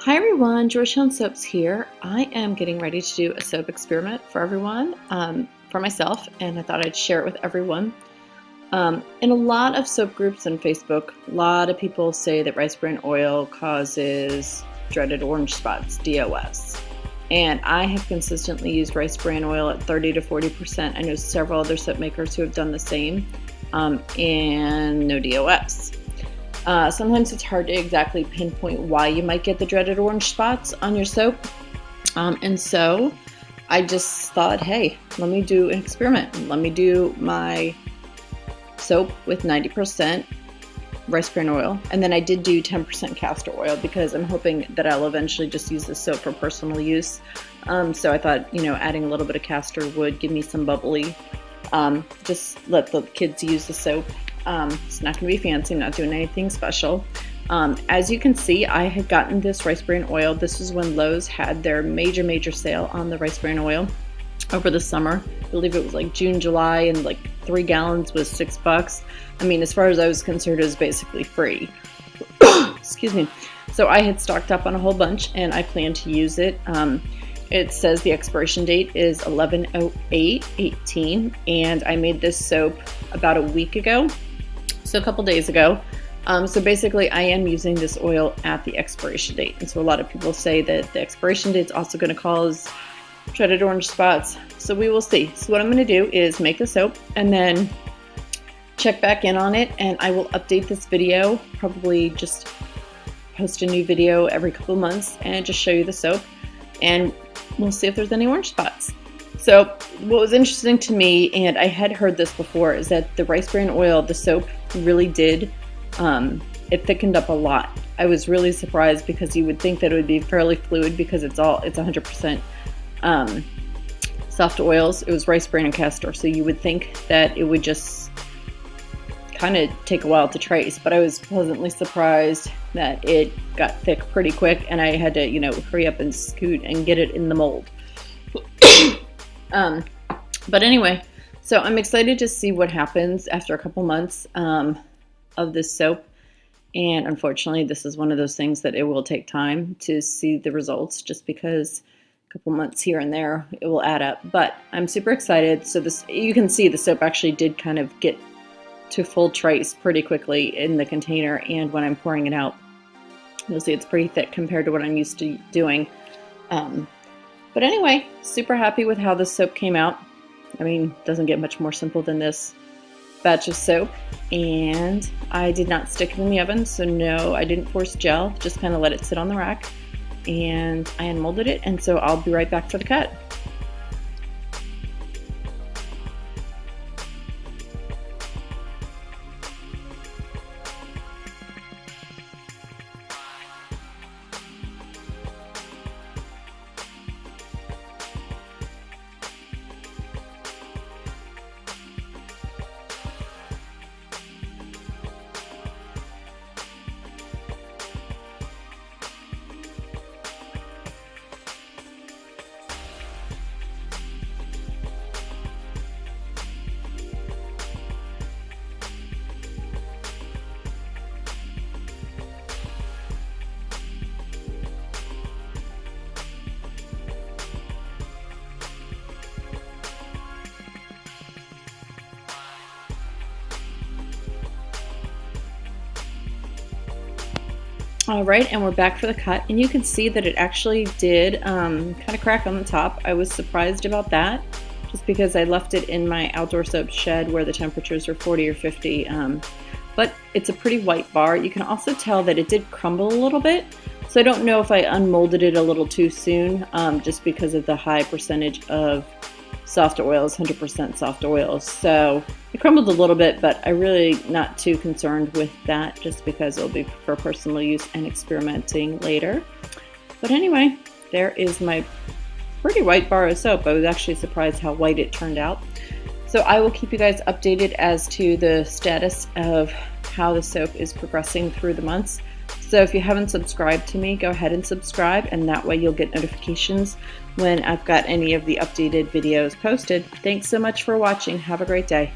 Hi everyone, Georgetown Soaps here. I am getting ready to do a soap experiment for everyone, for myself, and I thought I'd share it with everyone. In a lot of soap groups on Facebook, a lot of people say that rice bran oil causes dreaded orange spots, DOS. And I have consistently used rice bran oil at 30 to 40%. I know several other soap makers who have done the same, and no DOS. Sometimes it's hard to exactly pinpoint why you might get the dreaded orange spots on your soap. And so I just thought, hey, let me do an experiment. Let me do my soap with 90% rice bran oil. And then I did do 10% castor oil because I'm hoping that I'll eventually just use this soap for personal use. So I thought, adding a little bit of castor would give me some bubbly. Just let the kids use the soap. It's not going to be fancy. I'm not doing anything special. As you can see, I had gotten this rice bran oil. This was when Lowe's had their major sale on the rice bran oil over the summer. I believe it was like June, July, and like 3 gallons was $6. I mean, as far as I was concerned, it was basically free. Excuse me. So I had stocked up on a whole bunch and I plan to use it. It says the expiration date is 11/08/18, and I made this soap about a week ago, so a couple days ago. So basically I am using this oil at the expiration date, and so a lot of people say that the expiration date is also going to cause dreaded orange spots, so we will see. So what I'm going to do is make the soap and then check back in on it, and I will update this video, probably just post a new video every couple months and just show you the soap, and we'll see if there's any orange spots. So what was interesting to me, and I had heard this before, is that the rice bran oil, the soap, really did, it thickened up a lot. I was really surprised because you would think that it would be fairly fluid because it's 100% soft oils. It was rice bran and castor, so you would think that it would just kind of take a while to trace, but I was pleasantly surprised that it got thick pretty quick, and I had to, hurry up and scoot and get it in the mold. But anyway, so I'm excited to see what happens after a couple months of this soap, and unfortunately this is one of those things that it will take time to see the results, just because a couple months here and there it will add up. But I'm super excited. So this, you can see the soap actually did kind of get to full trace pretty quickly in the container, and when I'm pouring it out, you'll see it's pretty thick compared to what I'm used to doing. But anyway, super happy with how this soap came out. I mean, doesn't get much more simple than this batch of soap. And I did not stick it in the oven, so no, I didn't force gel, just kind of let it sit on the rack, and I unmolded it, and so I'll be right back for the cut. All right, and we're back for the cut, and you can see that it actually did kind of crack on the top. I was surprised about that, just because I left it in my outdoor soap shed where the temperatures were 40 or 50, but it's a pretty white bar. You can also tell that it did crumble a little bit, so I don't know if I unmolded it a little too soon, just because of the high percentage of soft oils, 100% soft oils. So it crumbled a little bit, but I'm really not too concerned with that, just because it'll be for personal use and experimenting later. But anyway, there is my pretty white bar of soap. I was actually surprised how white it turned out. So I will keep you guys updated as to the status of how the soap is progressing through the months. So if you haven't subscribed to me, go ahead and subscribe, and that way you'll get notifications when I've got any of the updated videos posted. Thanks so much for watching. Have a great day.